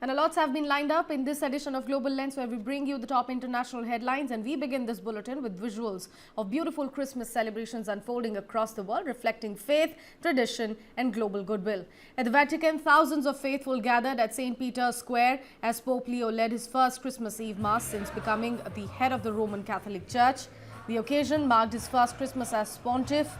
And a lots have been lined up in this edition of Global Lens, where we bring you the top international headlines, and we begin this bulletin with visuals of beautiful Christmas celebrations unfolding across the world, reflecting faith, tradition and global goodwill. At the Vatican, thousands of faithful gathered at St. Peter's Square as Pope Leo led his first Christmas Eve Mass since becoming the head of the Roman Catholic Church. The occasion marked his first Christmas as pontiff,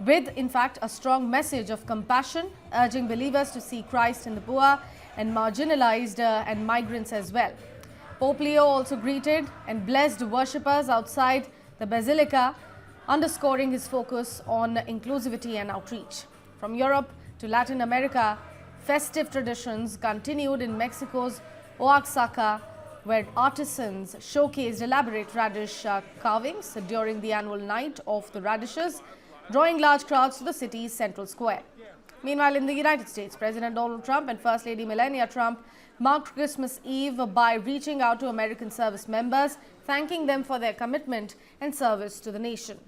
with, in fact, a strong message of compassion, urging believers to see Christ in the poor and marginalized and migrants as well. Pope Leo also greeted and blessed worshippers outside the Basilica, underscoring his focus on inclusivity and outreach. From Europe to Latin America, festive traditions continued in Mexico's Oaxaca, where artisans showcased elaborate radish carvings during the annual night of the radishes, drawing large crowds to the city's central square. Meanwhile, in the United States, President Donald Trump and First Lady Melania Trump marked Christmas Eve by reaching out to American service members, thanking them for their commitment and service to the nation.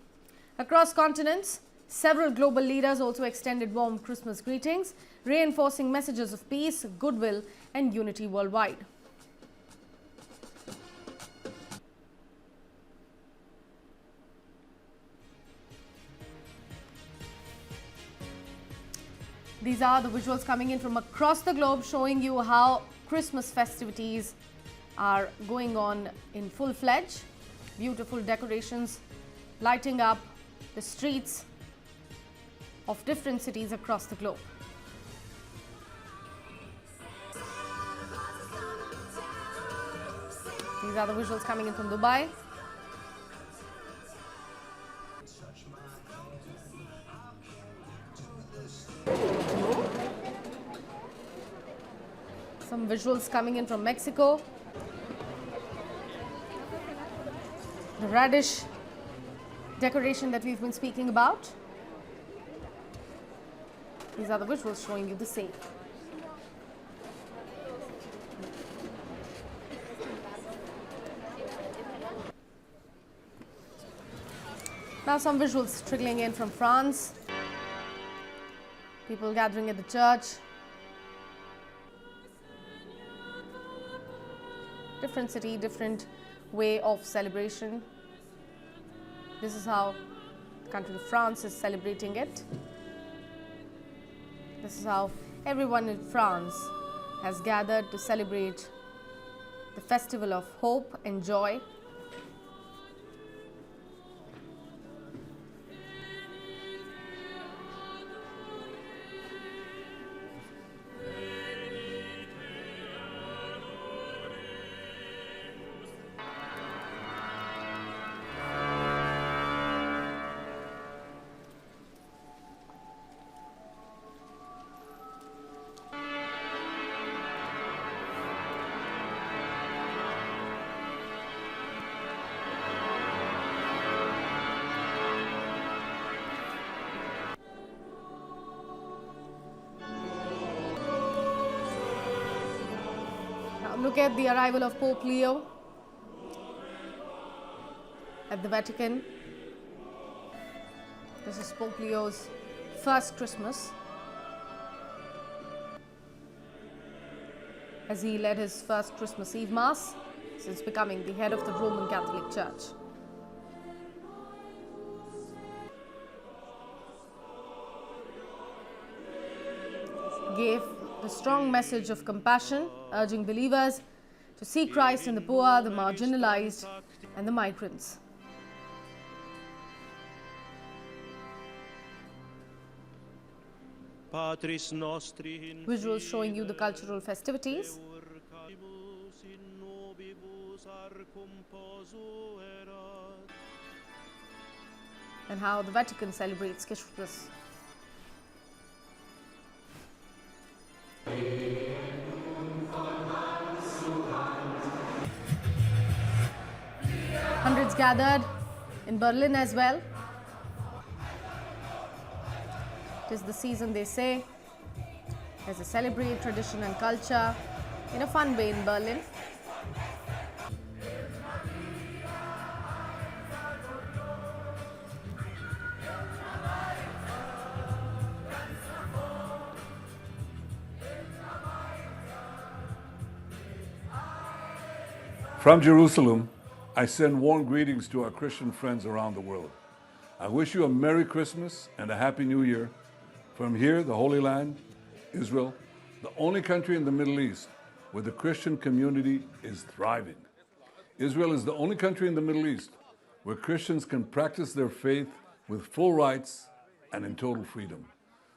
Across continents, several global leaders also extended warm Christmas greetings, reinforcing messages of peace, goodwill and unity worldwide. These are the visuals coming in from across the globe, showing you how Christmas festivities are going on in full-fledged. Beautiful decorations lighting up the streets of different cities across the globe. These are the visuals coming in from Dubai. Some visuals coming in from Mexico. The radish decoration that we've been speaking about. These are the visuals showing you the same. Now some visuals trickling in from France. People gathering at the church. Different city, different way of celebration. This is how the country of France is celebrating it. This is how everyone in France has gathered to celebrate the festival of hope and joy. Look at the arrival of Pope Leo at the Vatican. This is Pope Leo's first Christmas, as he led his first Christmas Eve Mass since becoming the head of the Roman Catholic Church. Gave the strong message of compassion, urging believers to see Christ in the poor, the marginalized and the migrants. Visuals showing you the cultural festivities. And how the Vatican celebrates Christmas. Hundreds gathered in Berlin as well. It is the season, they say, as they celebrate tradition and culture in a fun way in Berlin. From Jerusalem, I send warm greetings to our Christian friends around the world. I wish you a Merry Christmas and a Happy New Year from here, the Holy Land, Israel, the only country in the Middle East where the Christian community is thriving. Israel is the only country in the Middle East where Christians can practice their faith with full rights and in total freedom,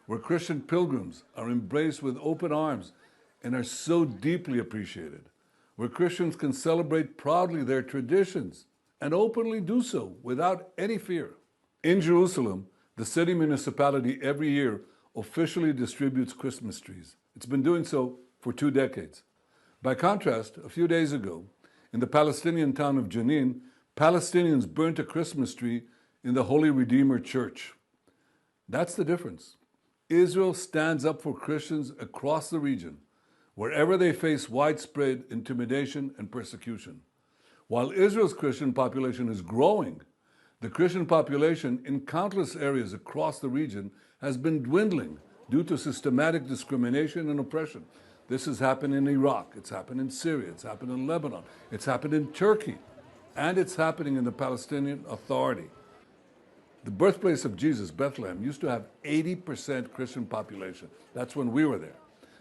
where Christian pilgrims are embraced with open arms and are so deeply appreciated, where Christians can celebrate proudly their traditions and openly do so without any fear. In Jerusalem, the city municipality every year officially distributes Christmas trees. It's been doing so for 2 decades. By contrast, a few days ago, in the Palestinian town of Jenin, Palestinians burnt a Christmas tree in the Holy Redeemer Church. That's the difference. Israel stands up for Christians across the region, wherever they face widespread intimidation and persecution. While Israel's Christian population is growing, the Christian population in countless areas across the region has been dwindling due to systematic discrimination and oppression. This has happened in Iraq, it's happened in Syria, it's happened in Lebanon, it's happened in Turkey, and it's happening in the Palestinian Authority. The birthplace of Jesus, Bethlehem, used to have 80% Christian population. That's when we were there.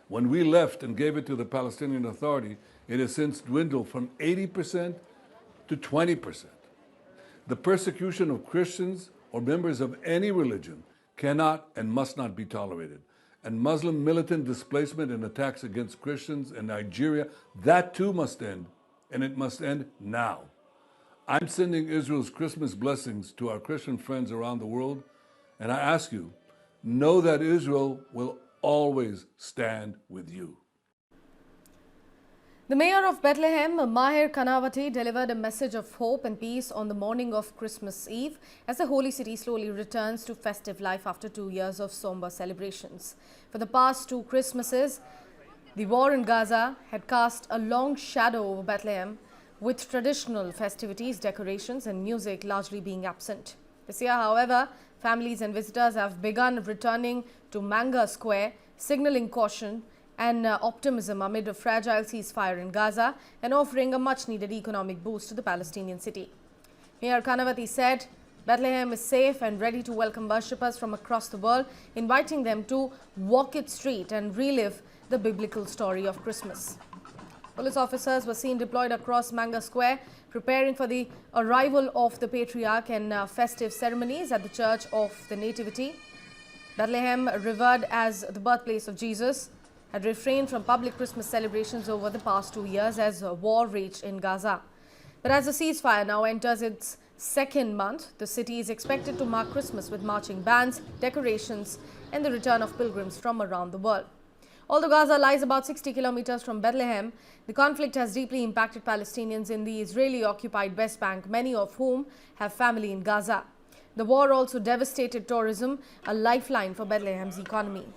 When we left and gave it to the Palestinian Authority, it has since dwindled from 80% to 20%. The persecution of Christians or members of any religion cannot and must not be tolerated. And Muslim militant displacement and attacks against Christians in Nigeria, that too must end, and it must end now. I'm sending Israel's Christmas blessings to our Christian friends around the world, and I ask you, know that Israel will always stand with you. The mayor of Bethlehem, Maher Canawati, delivered a message of hope and peace on the morning of Christmas Eve as the holy city slowly returns to festive life after 2 years of somber celebrations. For the past 2 Christmases, the war in Gaza had cast a long shadow over Bethlehem, with traditional festivities, decorations and music largely being absent. This year, however, families and visitors have begun returning to Manger Square, signaling caution and optimism amid a fragile ceasefire in Gaza and offering a much-needed economic boost to the Palestinian city. Maher Canawati said Bethlehem is safe and ready to welcome worshippers from across the world, inviting them to walk its street and relive the biblical story of Christmas. Police officers were seen deployed across Manger Square, preparing for the arrival of the patriarch and festive ceremonies at the Church of the Nativity. Bethlehem, revered as the birthplace of Jesus, had refrained from public Christmas celebrations over the past 2 years as war raged in Gaza. But as the ceasefire now enters its 2nd month, the city is expected to mark Christmas with marching bands, decorations, and the return of pilgrims from around the world. Although Gaza lies about 60 kilometers from Bethlehem, the conflict has deeply impacted Palestinians in the Israeli-occupied West Bank, many of whom have family in Gaza. The war also devastated tourism, a lifeline for Bethlehem's economy.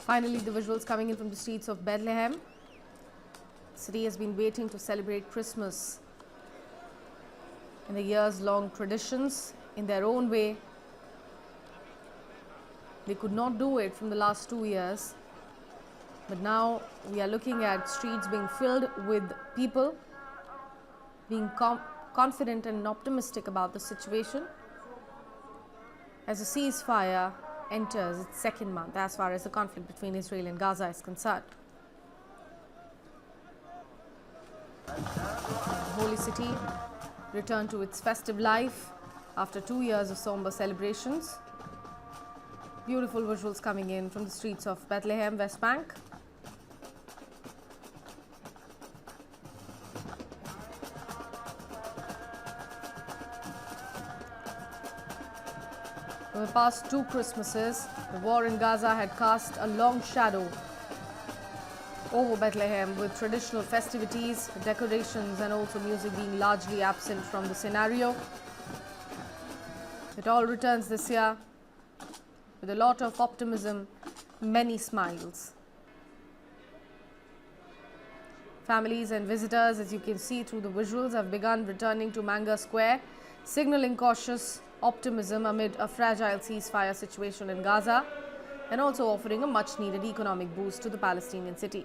Finally, the visuals coming in from the streets of Bethlehem. The city has been waiting to celebrate Christmas in the years-long traditions in their own way. They could not do it from the last 2 years, but now we are looking at streets being filled with people being confident and optimistic about the situation as a ceasefire enters its 2nd month as far as the conflict between Israel and Gaza is concerned. The holy city returned to its festive life after 2 years of somber celebrations. Beautiful visuals coming in from the streets of Bethlehem, West Bank. For the past 2 Christmases, the war in Gaza had cast a long shadow over Bethlehem, with traditional festivities, decorations and also music being largely absent from the scenario. It all returns this year with a lot of optimism, many smiles. Families and visitors, as you can see through the visuals, have begun returning to Manger Square, signaling cautious optimism amid a fragile ceasefire situation in Gaza and also offering a much-needed economic boost to the Palestinian city.